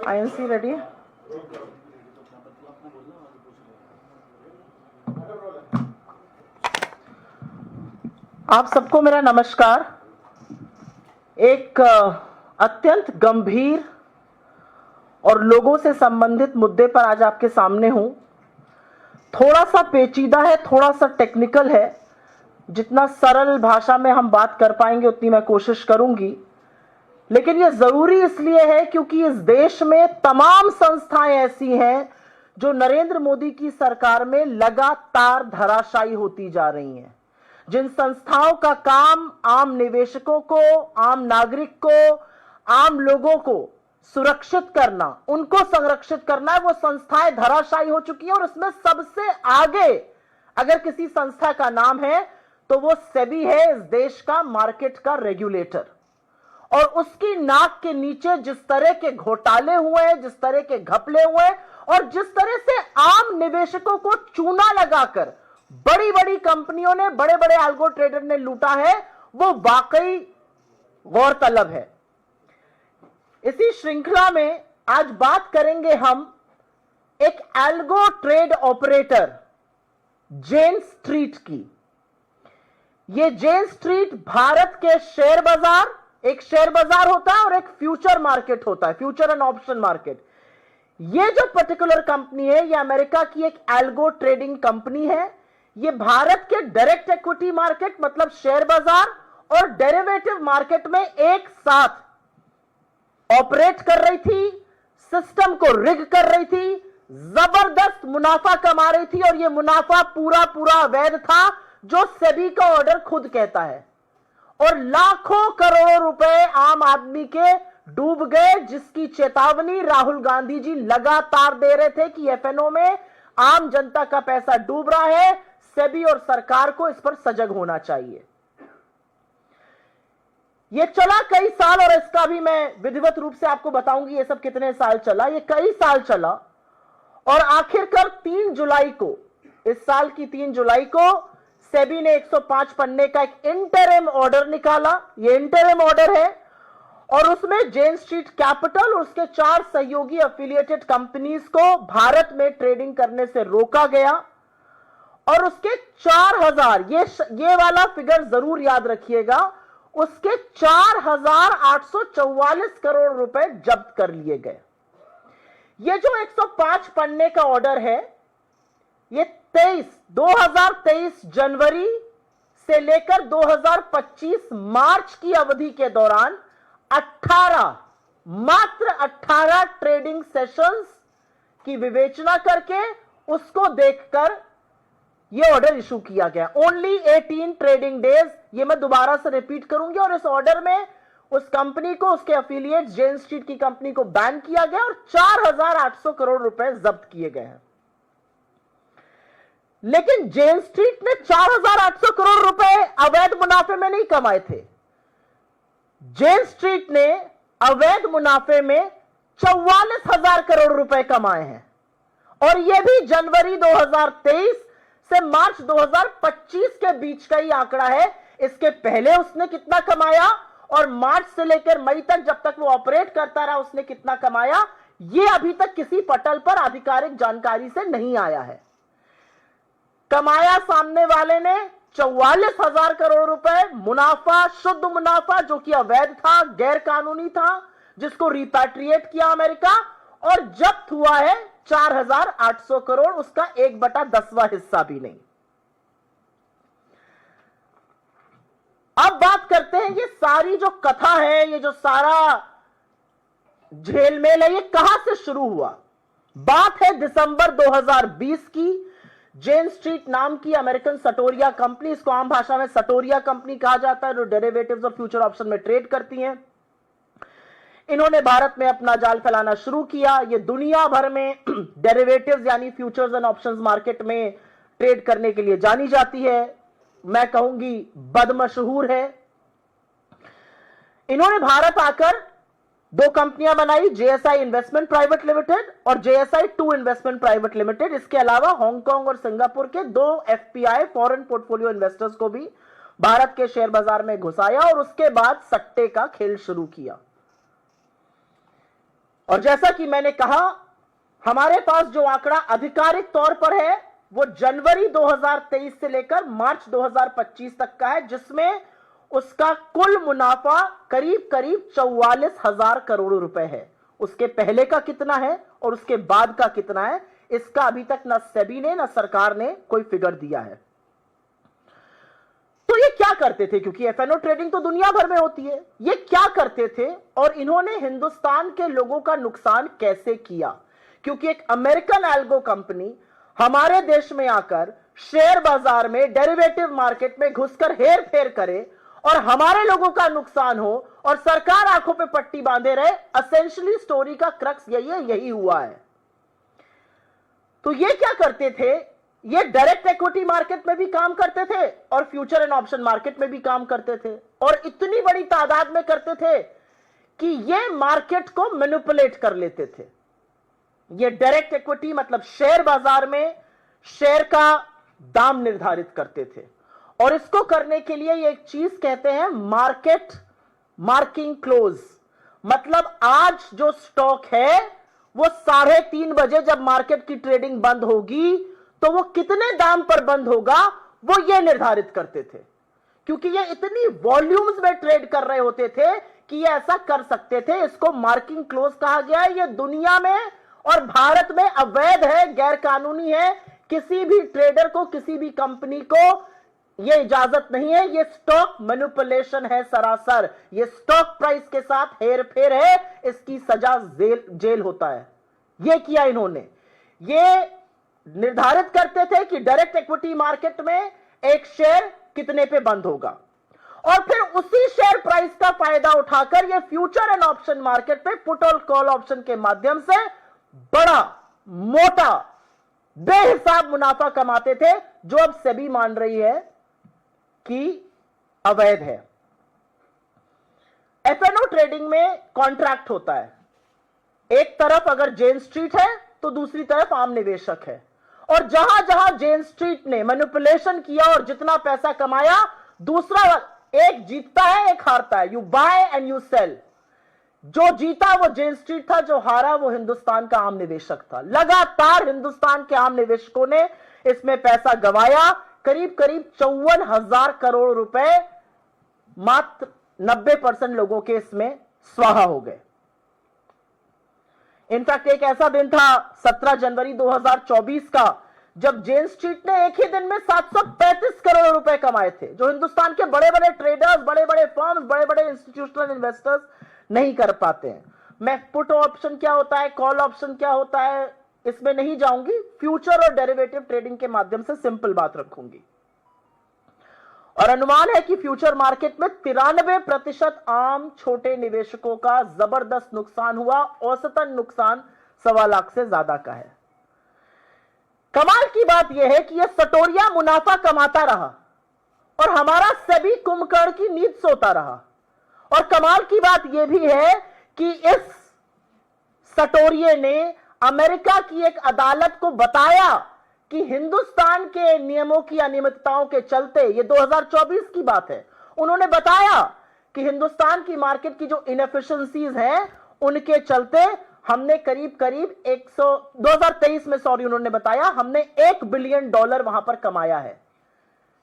INC ready है? आप सबको मेरा नमस्कार। एक अत्यंत गंभीर और लोगों से संबंधित मुद्दे पर आज आपके सामने हूं। थोड़ा सा पेचीदा है, थोड़ा सा टेक्निकल है। जितना सरल भाषा में हम बात कर पाएंगे उतनी मैं कोशिश करूंगी, लेकिन यह जरूरी इसलिए है क्योंकि इस देश में तमाम संस्थाएं ऐसी हैं जो नरेंद्र मोदी की सरकार में लगातार धराशायी होती जा रही हैं। जिन संस्थाओं का काम आम निवेशकों को, आम नागरिक को, आम लोगों को सुरक्षित करना, उनको संरक्षित करना है, वो संस्थाएं धराशायी हो चुकी हैं। और इसमें सबसे आगे अगर किसी संस्था का नाम है तो वो सेबी है, इस देश का मार्केट का रेगुलेटर। और उसकी नाक के नीचे जिस तरह के घोटाले हुए हैं, जिस तरह के घपले हुए, और जिस तरह से आम निवेशकों को चूना लगाकर बड़ी बड़ी कंपनियों ने, बड़े बड़े एल्गो ट्रेडर ने लूटा है, वो वाकई गौरतलब है। इसी श्रृंखला में आज बात करेंगे हम एक एल्गो ट्रेड ऑपरेटर जेन स्ट्रीट की। ये जेन स्ट्रीट भारत के शेयर बाजार, एक शेयर बाजार होता है और एक फ्यूचर मार्केट होता है, फ्यूचर एंड ऑप्शन मार्केट। ये जो पर्टिकुलर कंपनी है, ये अमेरिका की एक एल्गो ट्रेडिंग कंपनी है। ये भारत के डायरेक्ट इक्विटी मार्केट मतलब शेयर बाजार और डेरिवेटिव मार्केट में एक साथ ऑपरेट कर रही थी, सिस्टम को रिग कर रही थी, जबरदस्त मुनाफा कमा रही थी। और यह मुनाफा पूरा पूरा अवैध था, जो सेबी का ऑर्डर खुद कहता है। और लाखों करोड़ों रुपए आम आदमी के डूब गए, जिसकी चेतावनी राहुल गांधी जी लगातार दे रहे थे कि एफएनओ में आम जनता का पैसा डूब रहा है, सेबी और सरकार को इस पर सजग होना चाहिए। यह चला कई साल, और इसका भी मैं विधिवत रूप से आपको बताऊंगी ये सब कितने साल चला। ये कई साल चला और आखिरकार 3 जुलाई को, इस साल की 3 जुलाई को सेबी ने 105 पन्ने का एक इंटरिम ऑर्डर निकाला। ये इंटरिम ऑर्डर है और उसमें जेन स्ट्रीट कैपिटल और उसके 4 सहयोगी एफिलिएटेड कंपनीज को भारत में ट्रेडिंग करने से रोका गया। और उसके 4000, ये वाला फिगर जरूर याद रखिएगा, उसके 4844 करोड़ रुपए जब्त कर लिए गए। ये जो 105 पन्ने का ऑर्डर है, ये 2023 जनवरी से लेकर 2025 मार्च की अवधि के दौरान 18, मात्र 18 ट्रेडिंग सेशंस की विवेचना करके उसको देखकर यह ऑर्डर इशू किया गया। ओनली 18 ट्रेडिंग डेज, ये मैं दोबारा से रिपीट करूंगी। और इस ऑर्डर में उस कंपनी को, उसके एफिलिएट जेन स्ट्रीट की कंपनी को बैन किया गया और 4800 करोड़ रुपए जब्त किए गए हैं। लेकिन जेन स्ट्रीट ने 4800 करोड़ रुपए अवैध मुनाफे में नहीं कमाए थे। जेन स्ट्रीट ने अवैध मुनाफे में 44,000 करोड़ रुपए कमाए हैं। और यह भी जनवरी 2023 से मार्च 2025 के बीच का ही आंकड़ा है। इसके पहले उसने कितना कमाया और मार्च से लेकर मई तक, जब तक वो ऑपरेट करता रहा, उसने कितना कमाया, यह अभी तक किसी पटल पर आधिकारिक जानकारी से नहीं आया है। कमाया सामने वाले ने 44,000 करोड़ रुपए मुनाफा, शुद्ध मुनाफा, जो कि अवैध था, गैर कानूनी था, जिसको रिपैट्रिएट किया अमेरिका। और जब्त हुआ है 4800 करोड़, उसका 1/10वां हिस्सा भी नहीं। अब बात करते हैं, ये सारी जो कथा है, ये जो सारा झेलमेल है, ये कहां से शुरू हुआ। बात है दिसंबर 2020 की। जेन स्ट्रीट नाम की अमेरिकन सटोरिया कंपनी, इसको आम भाषा में सटोरिया कंपनी कहा जाता है, जो डेरिवेटिव्स और फ्यूचर ऑप्शन में ट्रेड करती हैं। इन्होंने भारत में अपना जाल फैलाना शुरू किया। ये दुनिया भर में डेरिवेटिव्स यानी फ्यूचर्स एंड ऑप्शंस मार्केट में ट्रेड करने के लिए जानी जाती है। मैं कहूंगी बदमशहूर है। इन्होंने भारत आकर 2 कंपनियां बनाई, जेएसआई इन्वेस्टमेंट प्राइवेट लिमिटेड और जेएसआई 2 इन्वेस्टमेंट प्राइवेट लिमिटेड। इसके अलावा हांगकांग और सिंगापुर के 2 एफपीआई फॉरेन पोर्टफोलियो इन्वेस्टर्स को भी भारत के शेयर बाजार में घुसाया और उसके बाद सट्टे का खेल शुरू किया। और जैसा कि मैंने कहा, हमारे पास जो आंकड़ा आधिकारिक तौर पर है वो जनवरी 2023 से लेकर मार्च 2025 तक का है, जिसमें उसका कुल मुनाफा करीब करीब 44,000 करोड़ रुपए है। उसके पहले का कितना है और उसके बाद का कितना है, इसका अभी तक ना सेबी ने ना सरकार ने कोई फिगर दिया है। तो ये क्या करते थे, क्योंकि एफएनओ ट्रेडिंग तो दुनिया भर में होती है, ये क्या करते थे और इन्होंने हिंदुस्तान के लोगों का नुकसान कैसे किया? क्योंकि एक अमेरिकन एल्गो कंपनी हमारे देश में आकर शेयर बाजार में, डेरिवेटिव मार्केट में घुसकर हेर फेर करे और हमारे लोगों का नुकसान हो और सरकार आंखों पे पट्टी बांधे रहे, एसेंशियली स्टोरी का क्रक्स यही है, यही हुआ है। तो ये क्या करते थे, ये डायरेक्ट इक्विटी मार्केट में भी काम करते थे और फ्यूचर एंड ऑप्शन मार्केट में भी काम करते थे, और इतनी बड़ी तादाद में करते थे कि ये मार्केट को मैनिपुलेट कर लेते थे। ये डायरेक्ट इक्विटी मतलब शेयर बाजार में शेयर का दाम निर्धारित करते थे, और इसको करने के लिए ये एक चीज कहते हैं मार्केट मार्किंग क्लोज। मतलब आज जो स्टॉक है वो 3:30 बजे जब मार्केट की ट्रेडिंग बंद होगी तो वो कितने दाम पर बंद होगा वो ये निर्धारित करते थे, क्योंकि ये इतनी वॉल्यूम्स में ट्रेड कर रहे होते थे कि ये ऐसा कर सकते थे। इसको मार्किंग क्लोज कहा गया है। ये दुनिया में और भारत में अवैध है, गैर कानूनी है। किसी भी ट्रेडर को, किसी भी कंपनी को ये इजाजत नहीं है। ये स्टॉक मैनिपुलेशन है सरासर। ये स्टॉक प्राइस के साथ हेर फेर है, इसकी सजा जेल होता है। ये किया इन्होंने। ये निर्धारित करते थे कि डायरेक्ट इक्विटी मार्केट में एक शेयर कितने पे बंद होगा, और फिर उसी शेयर प्राइस का फायदा उठाकर ये फ्यूचर एंड ऑप्शन मार्केट पे पुट और कॉल ऑप्शन के माध्यम से बड़ा मोटा बेहिसाब मुनाफा कमाते थे, जो अब सेबी मान रही है कि अवैध है। एफएनओ ट्रेडिंग में कॉन्ट्रैक्ट होता है। एक तरफ अगर जेन स्ट्रीट है तो दूसरी तरफ आम निवेशक है, और जहां जहां जेन स्ट्रीट ने मैनिपुलेशन किया और जितना पैसा कमाया, दूसरा एक जीतता है एक हारता है। You buy and you sell. जो जीता वो जेन स्ट्रीट था, जो हारा वो हिंदुस्तान का आम निवेशक था। लगातार हिंदुस्तान के आम निवेशकों ने इसमें पैसा गंवाया। करीब करीब 54,000 करोड़ रुपए मात्र 90% लोगों के इसमें स्वाहा हो गए। इनफैक्ट एक ऐसा दिन था 17 जनवरी 2024 का, जब जेन स्ट्रीट ने एक ही दिन में 735 करोड़ रुपए कमाए थे, जो हिंदुस्तान के बड़े बड़े ट्रेडर्स, बड़े बड़े फर्म्स, बड़े बड़े इंस्टीट्यूशनल इन्वेस्टर्स नहीं कर पाते हैं। मैं पुट ऑप्शन क्या होता है, कॉल ऑप्शन क्या होता है, इसमें नहीं जाऊंगी। फ्यूचर और डेरिवेटिव ट्रेडिंग के माध्यम से सिंपल बात रखूंगी। और अनुमान है कि फ्यूचर मार्केट में 93% आम छोटे निवेशकों का जबरदस्त नुकसान हुआ। औसतन नुकसान 1.25 लाख से ज्यादा का है। कमाल की बात यह है कि यह सटोरिया मुनाफा कमाता रहा और हमारा सेबी कुंभकर्ण की नींद सोता रहा। और कमाल की बात यह भी है कि इस सटोरिये ने अमेरिका की एक अदालत को बताया कि हिंदुस्तान के नियमों की अनियमितताओं के चलते, ये 2024 की बात है, उन्होंने बताया कि हिंदुस्तान की मार्केट की जो इनएफिशिएंसीज हैं उनके चलते हमने करीब करीब 2023 में उन्होंने बताया हमने $1 बिलियन वहां पर कमाया है।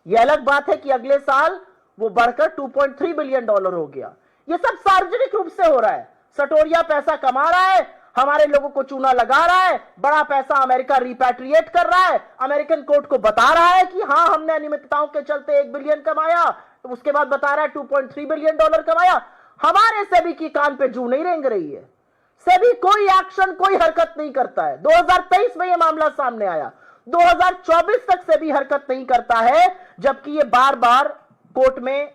यह अलग बात है कि अगले साल वो बढ़कर $2.3 बिलियन हो गया। यह सब सार्वजनिक रूप से हो रहा है। सटोरिया पैसा कमा रहा है, हमारे लोगों को चूना लगा रहा है, बड़ा पैसा अमेरिका रिपैट्रिएट कर रहा है, अमेरिकन कोर्ट को बता रहा है कि हां हमने अनियमितताओं के चलते 1 बिलियन कमाया, तो उसके बाद बता रहा है $2.3 बिलियन कमाया। हमारे सेबी की कान पे जू नहीं रेंग रही है। सेबी कोई एक्शन, कोई हरकत नहीं करता है। 2023 में यह मामला सामने आया, 2024 तक सेबी हरकत नहीं करता है, जबकि यह बार बार कोर्ट में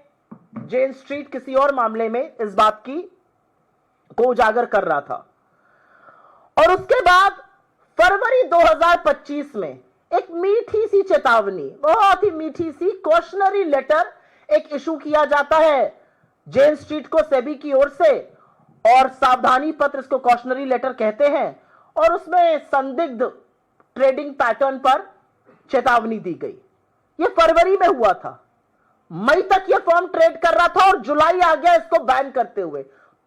जेन स्ट्रीट किसी और मामले में इस बात की को उजागर कर रहा था। और उसके बाद फरवरी 2025 में एक मीठी सी चेतावनी, बहुत ही मीठी सी कॉशनरी लेटर एक इशू किया जाता है जेन स्ट्रीट को सेबी की ओर से, और सावधानी पत्र, इसको कॉशनरी लेटर कहते हैं, और उसमें संदिग्ध ट्रेडिंग पैटर्न पर चेतावनी दी गई। यह फरवरी में हुआ था। मई तक यह फर्म ट्रेड कर रहा था और जुलाई आ गया इसको बैन करते हुए।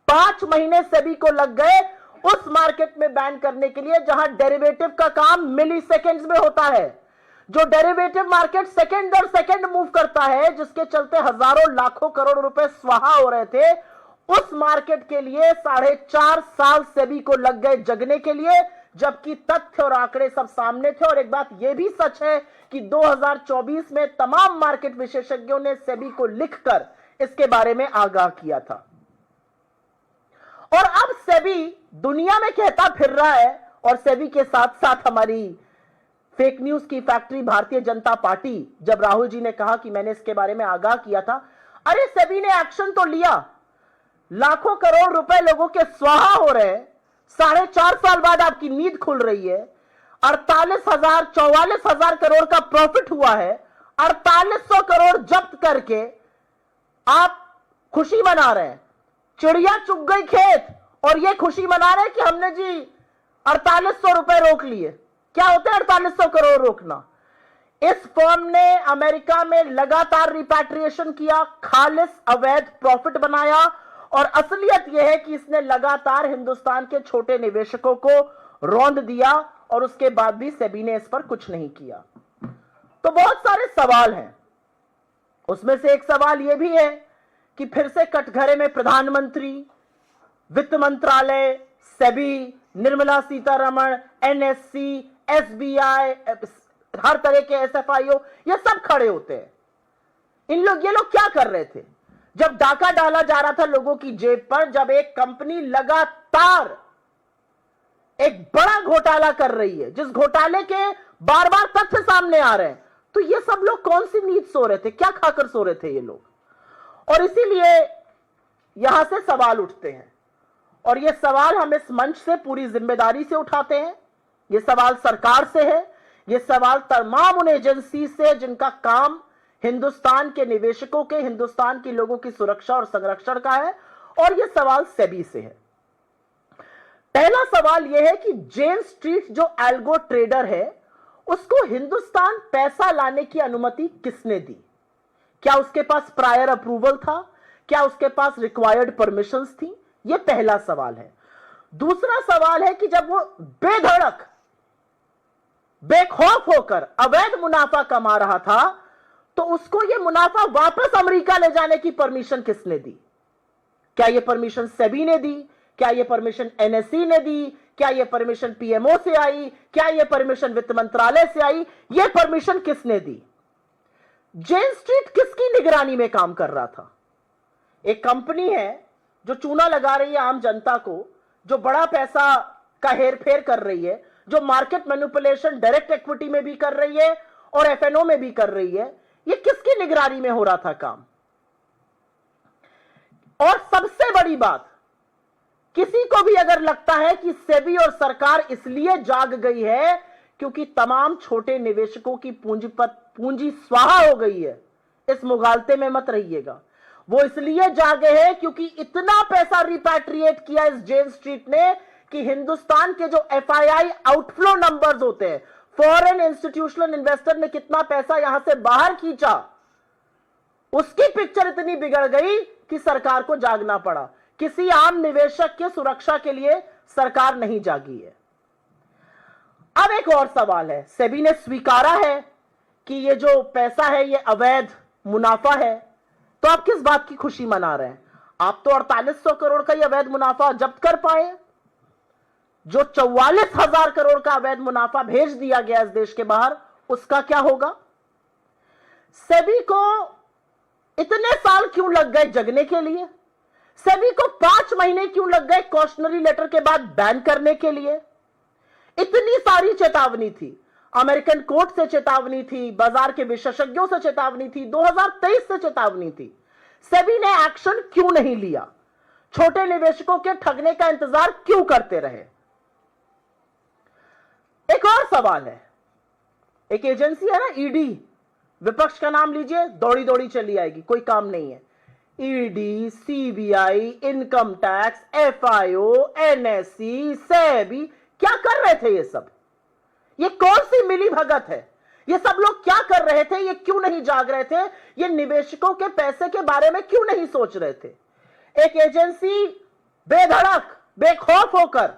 5 महीने सेबी को लग गए उस मार्केट में बैन करने के लिए जहां डेरिवेटिव का काम मिली सेकेंड्स में होता है, जो डेरिवेटिव मार्केट सेकेंड दर सेकेंड मूव करता है, जिसके चलते हजारों लाखों करोड़ रुपए स्वाहा हो रहे थे, उस मार्केट के लिए 4.5 साल सेबी को लग गए जगने के लिए, जबकि तथ्य और आंकड़े सब सामने थे। और एक बात यह भी सच है कि 2024 में तमाम मार्केट विशेषज्ञों ने सेबी को लिखकर इसके बारे में आगाह किया था। और अब सेबी दुनिया में कहता फिर रहा है, और सेबी के साथ साथ हमारी फेक न्यूज की फैक्ट्री भारतीय जनता पार्टी, जब राहुल जी ने कहा कि मैंने इसके बारे में आगाह किया था, अरे सेबी ने एक्शन तो लिया, लाखों करोड़ रुपए लोगों के स्वाहा हो रहे हैं, 4.5 साल बाद आपकी नींद खुल रही है, 44,000 करोड़ का प्रॉफिट हुआ है, 4800 करोड़ जब्त करके आप खुशी मना रहे हैं, चिड़िया चुग गई खेत, और ये खुशी मना रहे हैं कि हमने जी 4800 रुपए रोक लिए। क्या होता है 4800 करोड़ रोकना? इस फर्म ने अमेरिका में लगातार रिपैट्रिएशन किया, खालिस अवैध प्रॉफिट बनाया, और असलियत यह है कि इसने लगातार हिंदुस्तान के छोटे निवेशकों को रौंद दिया, और उसके बाद भी सेबी ने इस पर कुछ नहीं किया। तो बहुत सारे सवाल हैं, उसमें से एक सवाल यह भी है कि फिर से कटघरे में प्रधानमंत्री, वित्त मंत्रालय, सेबी, निर्मला सीतारमण, एनएससी, एसबीआई, हर तरह के एसएफआईओ, ये सब खड़े होते हैं। ये लोग क्या कर रहे थे? जब डाका डाला जा रहा था लोगों की जेब पर, जब एक कंपनी लगातार एक बड़ा घोटाला कर रही है, जिस घोटाले के बार बार तथ्य सामने आ रहे हैं, तो ये सब लोग कौन सी नींद सो रहे थे? क्या खाकर सो रहे थे ये लोग? और इसीलिए यहां से सवाल उठते हैं, और ये सवाल हम इस मंच से पूरी जिम्मेदारी से उठाते हैं। ये सवाल सरकार से है, ये सवाल तमाम उन एजेंसी से जिनका काम हिंदुस्तान के निवेशकों के, हिंदुस्तान के लोगों की सुरक्षा और संरक्षण का है, और ये सवाल सेबी से है। पहला सवाल यह है कि जेन स्ट्रीट जो एल्गो ट्रेडर है, उसको हिंदुस्तान पैसा लाने की अनुमति किसने दी? क्या उसके पास प्रायर अप्रूवल था? क्या उसके पास रिक्वायर्ड परमिशंस थी? यह पहला सवाल है। दूसरा सवाल है कि जब वो बेधड़क, बेखौफ होकर अवैध मुनाफा कमा रहा था, तो उसको यह मुनाफा वापस अमेरिका ले जाने की परमिशन किसने दी? क्या यह परमिशन सेबी ने दी? क्या यह परमिशन एनएससी ने दी? क्या यह परमिशन पीएमओ से आई? क्या यह परमिशन वित्त मंत्रालय से आई? यह परमिशन किसने दी? जेन स्ट्रीट किसकी निगरानी में काम कर रहा था? एक कंपनी है जो चूना लगा रही है आम जनता को, जो बड़ा पैसा का हेरफेर कर रही है, जो मार्केट मैनिपुलेशन डायरेक्ट इक्विटी में भी कर रही है और एफएनओ में भी कर रही है। ये किसकी निगरानी में हो रहा था काम? और सबसे बड़ी बात, किसी को भी अगर लगता है कि सेबी और सरकार इसलिए जाग गई है क्योंकि तमाम छोटे निवेशकों की पूंजी स्वाहा हो गई है, इस मुगालते में मत रहिएगा। वो इसलिए जागे हैं क्योंकि इतना पैसा रिपैट्रिएट किया इस जेन स्ट्रीट ने कि हिंदुस्तान के जो एफआईआई आउटफ्लो नंबर्स होते हैं, फॉरेन इंस्टीट्यूशनल इन्वेस्टर ने कितना पैसा यहां से बाहर खींचा, उसकी पिक्चर इतनी बिगड़ गई कि सरकार को जागना पड़ा। किसी आम निवेशक के सुरक्षा के लिए सरकार नहीं जागी है। अब एक और सवाल है, सेबी ने स्वीकारा है कि ये जो पैसा है ये अवैध मुनाफा है, तो आप किस बात की खुशी मना रहे हैं? आप तो 4800 करोड़ का ही अवैध मुनाफा जब्त कर पाए। जो 44,000 करोड़ का अवैध मुनाफा भेज दिया गया इस देश के बाहर, उसका क्या होगा? सेबी को इतने साल क्यों लग गए जगने के लिए? सेबी को 5 महीने क्यों लग गए कॉशनरी लेटर के बाद बैन करने के लिए? इतनी सारी चेतावनी थी, अमेरिकन कोर्ट से चेतावनी थी, बाजार के विशेषज्ञों से चेतावनी थी, 2023 से चेतावनी थी। सेबी ने एक्शन क्यों नहीं लिया? छोटे निवेशकों के ठगने का इंतजार क्यों करते रहे? एक और सवाल है, एक एजेंसी है ना ईडी, विपक्ष का नाम लीजिए, दौड़ी दौड़ी चली आएगी, कोई काम नहीं है। ED, CBI, income tax, FIO, NSC, SEBI, क्या कर रहे थे ये सब? ये कौन सी मिली भगत है? ये सब लोग क्या कर रहे थे? ये क्यों नहीं जाग रहे थे? ये निवेशकों के पैसे के बारे में क्यों नहीं सोच रहे थे? एक एजेंसी बेधड़क, बेखौफ होकर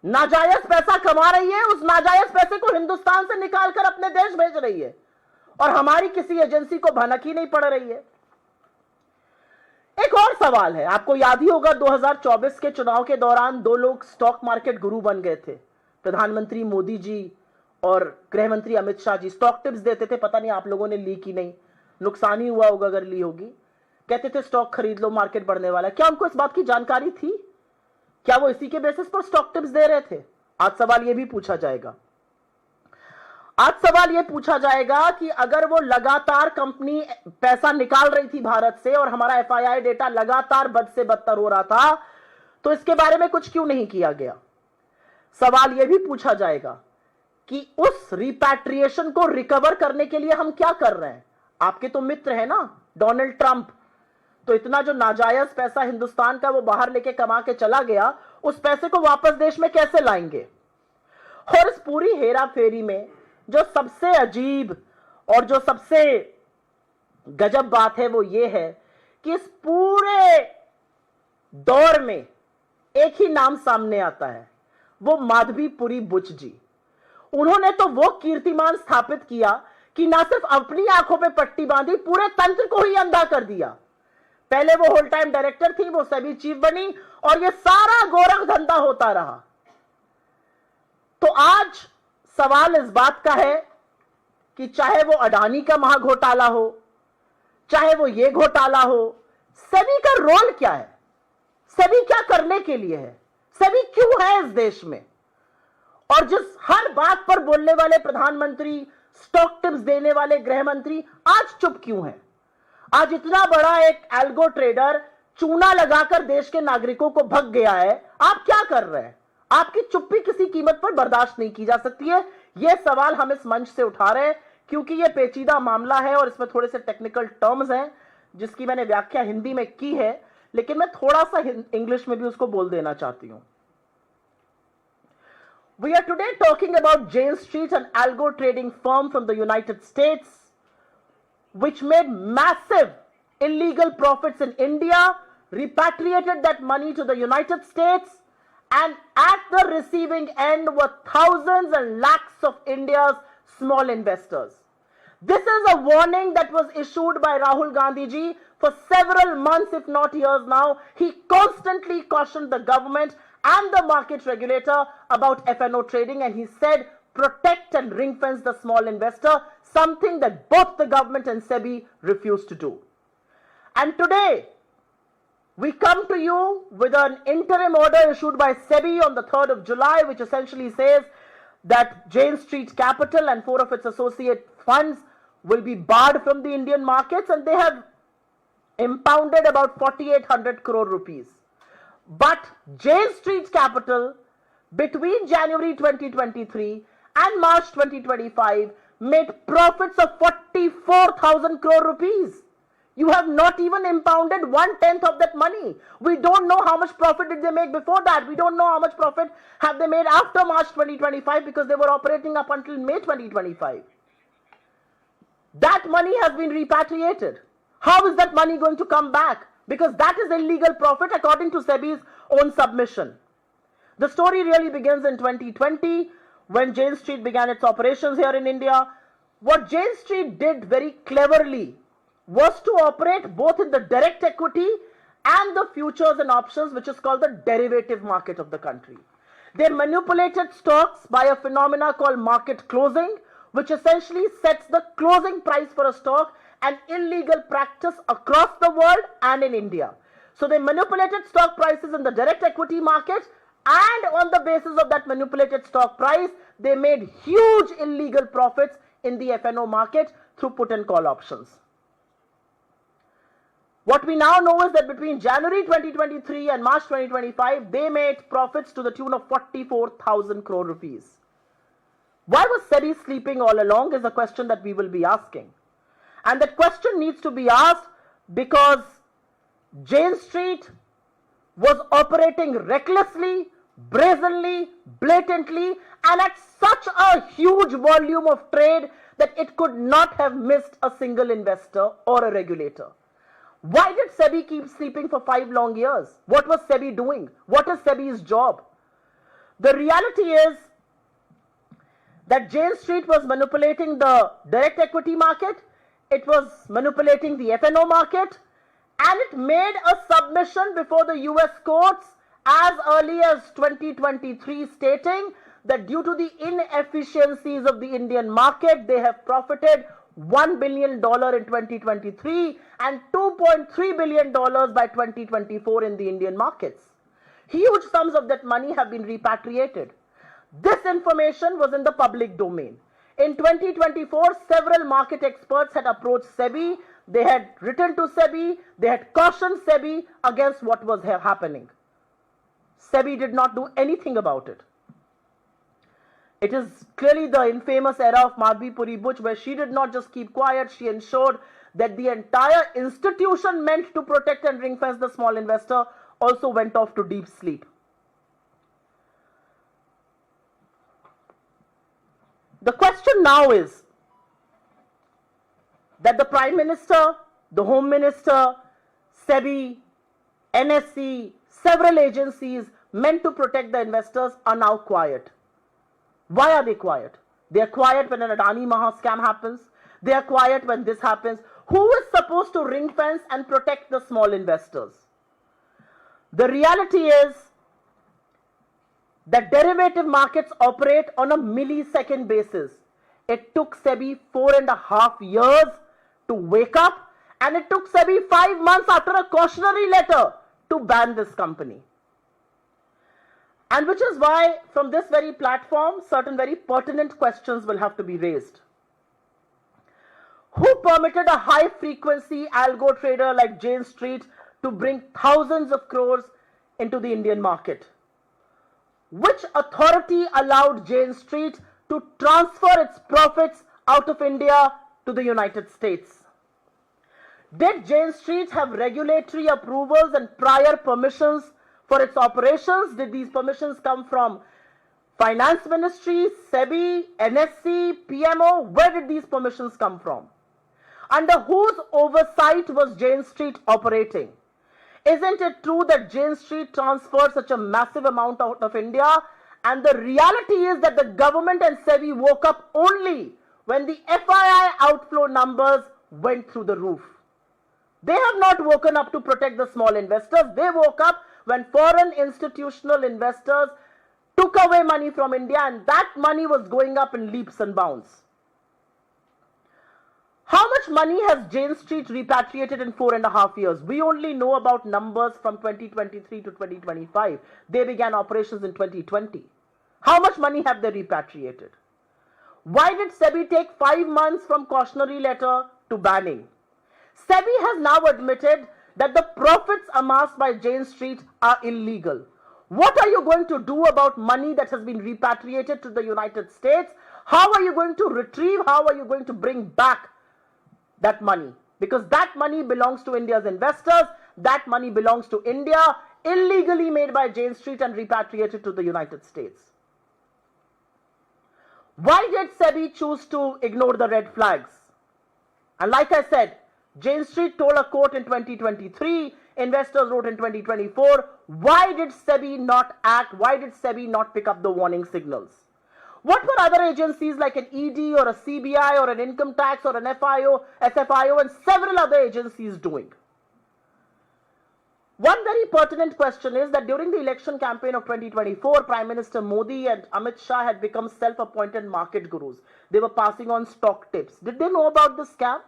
नाजायज पैसा कमा रही है, उस नाजायज पैसे को हिंदुस्तान से निकालकर अपने देश भेज रही है और हमारी किसी एजेंसी को भनक ही नहीं पड़ रही है। एक और सवाल है, आपको याद ही होगा 2024 के चुनाव के दौरान दो लोग स्टॉक मार्केट गुरु बन गए थे, प्रधानमंत्री मोदी जी और गृह मंत्री अमित शाह जी। स्टॉक टिप्स देते थे, पता नहीं आप लोगों ने ली की नहीं, नुकसान ही हुआ होगा अगर ली होगी। कहते थे स्टॉक खरीद लो, मार्केट बढ़ने वाला है। क्या उनको इस बात की जानकारी थी? क्या वो इसी के बेसिस पर स्टॉक टिप्स दे रहे थे? आज सवाल यह भी पूछा जाएगा। आज सवाल यह पूछा जाएगा कि अगर वो लगातार कंपनी पैसा निकाल रही थी भारत से और हमारा एफआईआई डेटा लगातार बद से बदतर हो रहा था, तो इसके बारे में कुछ क्यों नहीं किया गया? सवाल यह भी पूछा जाएगा कि उस रिपैट्रिएशन को रिकवर करने के लिए हम क्या कर रहे हैं? आपके तो मित्र है ना डोनाल्ड ट्रंप, तो इतना जो नाजायज पैसा हिंदुस्तान का वो बाहर लेके कमा के चला गया, उस पैसे को वापस देश में कैसे लाएंगे? और इस पूरी हेरा फेरी में जो सबसे अजीब और जो सबसे गजब बात है वो ये है कि इस पूरे दौर में एक ही नाम सामने आता है, वो माधवीपुरी बुच जी। उन्होंने तो वो कीर्तिमान स्थापित किया कि ना सिर्फ अपनी आंखों पे पट्टी बांधी, पूरे तंत्र को ही अंधा कर दिया। पहले वो होल टाइम डायरेक्टर थी, वो सेबी चीफ बनी और ये सारा गोरख धंधा होता रहा। तो आज सवाल इस बात का है कि चाहे वो अडानी का महाघोटाला हो, चाहे वो ये घोटाला हो, सेबी का रोल क्या है? सेबी क्या करने के लिए है? सेबी क्यों है इस देश में? और जिस हर बात पर बोलने वाले प्रधानमंत्री, स्टॉक टिप्स देने वाले गृह मंत्री आज चुप क्यों हैं? आज इतना बड़ा एक एल्गो ट्रेडर चूना लगाकर देश के नागरिकों को भग गया है, आप क्या कर रहे हैं? आपकी चुप्पी किसी कीमत पर बर्दाश्त नहीं की जा सकती है। यह सवाल हम इस मंच से उठा रहे हैं क्योंकि यह पेचीदा मामला है और इसमें थोड़े से टेक्निकल टर्म्स हैं जिसकी मैंने व्याख्या हिंदी में की है, लेकिन मैं थोड़ा सा इंग्लिश में भी उसको बोल देना चाहती हूं। We are today talking about Jane Street, an algo trading firm from the United States, which made massive illegal profits in India, repatriated that money to the United States, and at the receiving end were thousands and lakhs of India's small investors. This is a warning that was issued by Rahul Gandhi ji for several months, if not years now. He constantly cautioned the government and the market regulator about FNO trading, and he said protect and ring fence the small investor, something that both the government and SEBI refused to do. And today we come to you with an interim order issued by SEBI on the 3rd of July, which essentially says that Jane Street Capital and 4 of its associate funds will be barred from the Indian markets, and they have impounded about 4,800 crore rupees. But Jane Street Capital, between January 2023 and March 2025, made profits of 44,000 crore rupees. You have not even impounded 1/10 of that money. We don't know how much profit did they make before that. We don't know how much profit have they made after March 2025 because they were operating up until May 2025. That money has been repatriated. How is that money going to come back? Because that is illegal profit according to SEBI's own submission. The story really begins in 2020 when Jane Street began its operations here in India. What Jane Street did very cleverly was to operate both in the direct equity and the futures and options, which is called the derivative market of the country. They manipulated stocks by a phenomena called market closing, which essentially sets the closing price for a stock, an illegal practice across the world and in India. So they manipulated stock prices in the direct equity market, and on the basis of that manipulated stock price, they made huge illegal profits in the FNO market through put and call options. What we now know is that between January 2023 and March 2025, they made profits to the tune of 44,000 crore rupees. Why was SEBI sleeping all along is a question that we will be asking. And that question needs to be asked because Jane Street was operating recklessly, brazenly, blatantly, and at such a huge volume of trade that it could not have missed a single investor or a regulator. Why did SEBI keep sleeping for 5 long years? What was SEBI doing? What is SEBI's job? The reality is that Jane Street was manipulating the direct equity market, it was manipulating the F&O market, and it made a submission before the US courts as early as 2023 stating that due to the inefficiencies of the Indian market, they have profited $1 billion in 2023 and $2.3 billion by 2024 in the Indian markets. Huge sums of that money have been repatriated. This information was in the public domain. In 2024, several market experts had approached SEBI. They had written to SEBI. They had cautioned SEBI against what was happening. SEBI did not do anything about it. It is clearly the infamous era of Madhvi Puri Buch, where she did not just keep quiet, she ensured that the entire institution meant to protect and ring-fence the small investor also went off to deep sleep. The question now is that the Prime Minister, the Home Minister, SEBI, NSE, several agencies meant to protect the investors are now quiet. Why are they quiet? They are quiet when an Adani Maha scam happens. They are quiet when this happens. Who is supposed to ring fence and protect the small investors? The reality is that derivative markets operate on a millisecond basis. It took SEBI 4.5 years to wake up, and it took SEBI 5 months after a cautionary letter to ban this company. And which is why from this very platform, certain very pertinent questions will have to be raised. Who permitted a high frequency algo trader like Jane Street to bring thousands of crores into the Indian market? Which authority allowed Jane Street to transfer its profits out of India to the United States? Did Jane Street have regulatory approvals and prior permissions for its operations? Did these permissions come from Finance Ministry, SEBI, NSE, PMO? Where did these permissions come from? Under whose oversight was Jane Street operating? Isn't it true that Jane Street transferred such a massive amount out of India? And the reality is that the government and SEBI woke up only when the FII outflow numbers went through the roof. They have not woken up to protect the small investors. They woke up when foreign institutional investors took away money from India, and that money was going up in leaps and bounds. How much money has Jane Street repatriated in 4.5 years? We only know about numbers from 2023 to 2025. They began operations in 2020. How much money have they repatriated? Why did SEBI take 5 months from cautionary letter to banning? SEBI has now admitted that the profits amassed by Jane Street are illegal. What are you going to do about money that has been repatriated to the United States? How are you going to retrieve? How are you going to bring back that money? Because that money belongs to India's investors. That money belongs to India, illegally made by Jane Street and repatriated to the United States. Why did SEBI choose to ignore the red flags? And like I said, Jane Street told a court in 2023, investors wrote in 2024. Why did SEBI not act? Why did SEBI not pick up the warning signals? What were other agencies like an ED or a CBI or an income tax or an SFIO and several other agencies doing? One very pertinent question is that during the election campaign of 2024, Prime Minister Modi and Amit Shah had become self-appointed market gurus. They were passing on stock tips. Did they know about this scam?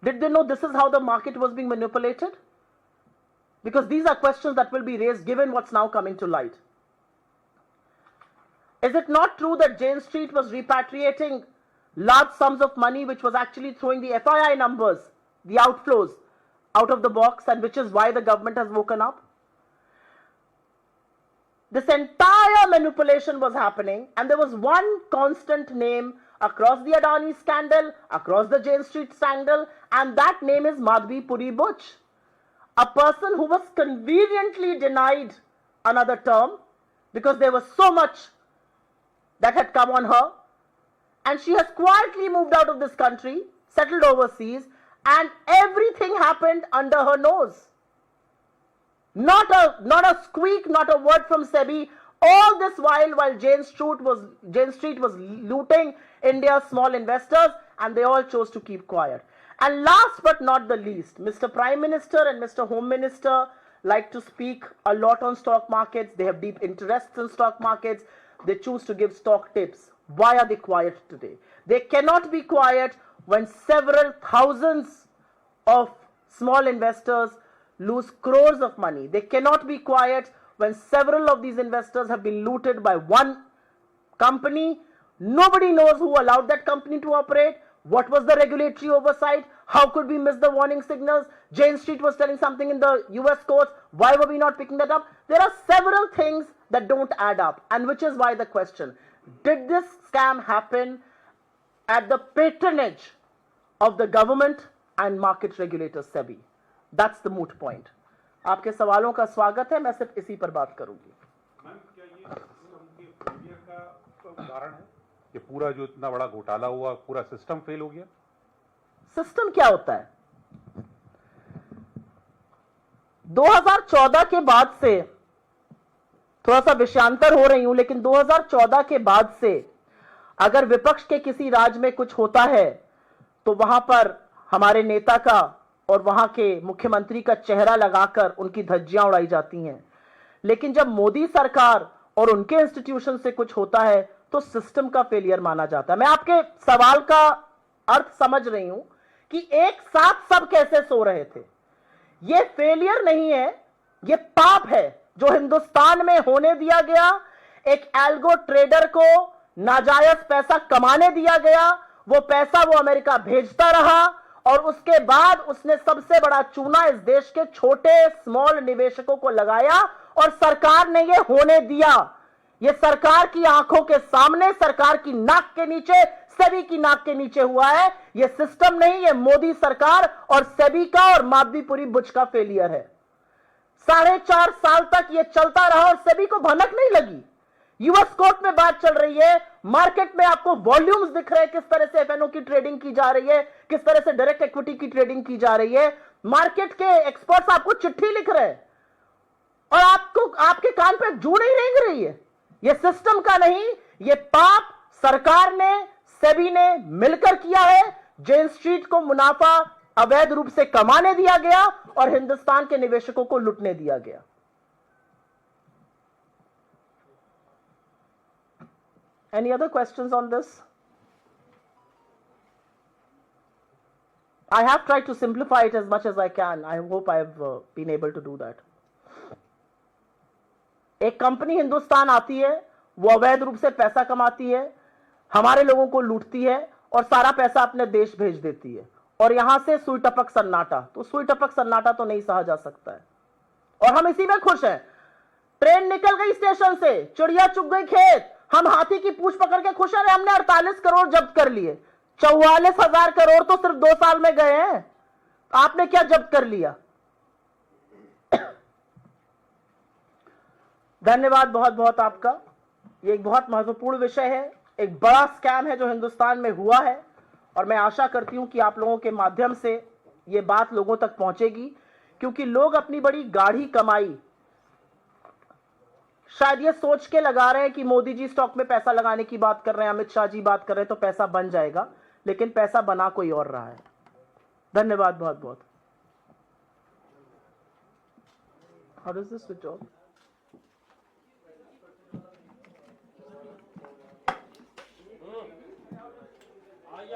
Did they know this is how the market was being manipulated? Because these are questions that will be raised given what's now coming to light. Is it not true that Jane Street was repatriating large sums of money which was actually throwing the FII numbers, the outflows, out of the box, and which is why the government has woken up? This entire manipulation was happening, and there was one constant name across the Adani scandal, across the Jane Street scandal, and that name is Madhvi Puri Buch, a person who was conveniently denied another term because there was so much that had come on her, and she has quietly moved out of this country, settled overseas, and everything happened under her nose. Not a squeak, not a word from SEBI. all this while Jane Street was looting India's small investors, and they all chose to keep quiet. And last but not the least, Mr. Prime Minister and Mr. Home Minister like to speak a lot on stock markets. They have deep interests in stock markets. They choose to give stock tips. Why are they quiet today? They cannot be quiet when several thousands of small investors lose crores of money. They cannot be quiet when several of these investors have been looted by one company. Nobody knows who allowed that company to operate. What was the regulatory oversight? How could we miss the warning signals? Jane Street was telling something in the US courts. Why were we not picking that up? There are several things that don't add up, and which is why the question, did this scam happen at the patronage of the government and market regulator SEBI? That's the moot point. आपके सवालों का स्वागत है, मैं सिर्फ इसी पर बात करूंगी। मैम, क्या ये सिस्टम के फेलियर का उदाहरण है? ये पूरा जो इतना बड़ा घोटाला हुआ, पूरा सिस्टम फेल हो गया? सिस्टम क्या होता है? 2014 के बाद से, थोड़ा सा विषयांतर हो रही हूं, लेकिन 2014 के बाद से अगर विपक्ष के किसी राज्य में कुछ होता है तो वहां पर हमारे नेता का और वहां के मुख्यमंत्री का चेहरा लगाकर उनकी धज्जियां उड़ाई जाती हैं। लेकिन जब मोदी सरकार और उनके इंस्टीट्यूशन से कुछ होता है तो सिस्टम का फेलियर माना जाता है। मैं आपके सवाल का अर्थ समझ रही हूं कि एक साथ सब कैसे सो रहे थे। यह फेलियर नहीं है, यह पाप है जो हिंदुस्तान में होने दिया गया। एक एल्गो ट्रेडर को नाजायज पैसा कमाने दिया गया, वो पैसा वो अमेरिका भेजता रहा और उसके बाद उसने सबसे बड़ा चूना इस देश के छोटे स्मॉल निवेशकों को लगाया और सरकार ने ये होने दिया। ये सरकार की आंखों के सामने, सरकार की नाक के नीचे, सेबी की नाक के नीचे हुआ है। ये सिस्टम नहीं, ये मोदी सरकार और सेबी का और माधवीपुरी बुच का फेलियर है। 4.5 साल तक ये चलता रहा और सेबी को भनक नहीं लगी। यूएस कोर्ट में बात चल रही है, मार्केट में आपको वॉल्यूम्स दिख रहे हैं, किस तरह से एफएनओ की ट्रेडिंग की जा रही है, किस तरह से डायरेक्ट इक्विटी की ट्रेडिंग की जा रही है। मार्केट के एक्सपर्ट्स आपको चिट्ठी लिख रहे हैं और आपको आपके कान पे जू नहीं रेंग रही है। यह सिस्टम का नहीं, यह पाप सरकार ने, सेबी ने मिलकर किया है। जेन स्ट्रीट को मुनाफा अवैध रूप से कमाने दिया गया और हिंदुस्तान के निवेशकों को लुटने दिया गया। Any other questions on this? I have tried to simplify it as much as I can. I hope I have been able to do that. एक कंपनी हिंदुस्तान आती है, वो अवैध रूप से पैसा कमाती है, हमारे लोगों को लूटती है और सारा पैसा अपने देश भेज देती है और यहां से सुई टपक सन्नाटा। तो सुई टपक सन्नाटा तो नहीं सहा जा सकता है और हम इसी में खुश हैं। ट्रेन निकल गई स्टेशन से, चिड़िया चुग गई खेत, हम हाथी की पूंछ पकड़ के खुश हैं। हमने 48 करोड़ जब्त कर लिए, 44,000 करोड़ तो सिर्फ 2 साल में गए हैं। आपने क्या जब्त कर लिया? धन्यवाद बहुत बहुत आपका। ये एक बहुत महत्वपूर्ण विषय है, एक बड़ा स्कैम है जो हिंदुस्तान में हुआ है और मैं आशा करती हूं कि आप लोगों के माध्यम से ये बात लोगों तक पहुंचेगी, क्योंकि लोग अपनी बड़ी गाढ़ी कमाई शायद ये सोच के लगा रहे हैं कि मोदी जी स्टॉक में पैसा लगाने की बात कर रहे हैं, अमित शाह जी बात कर रहे हैं तो पैसा बन जाएगा, लेकिन पैसा बना कोई और रहा है। धन्यवाद बहुत बहुत। How does this switch off? आइए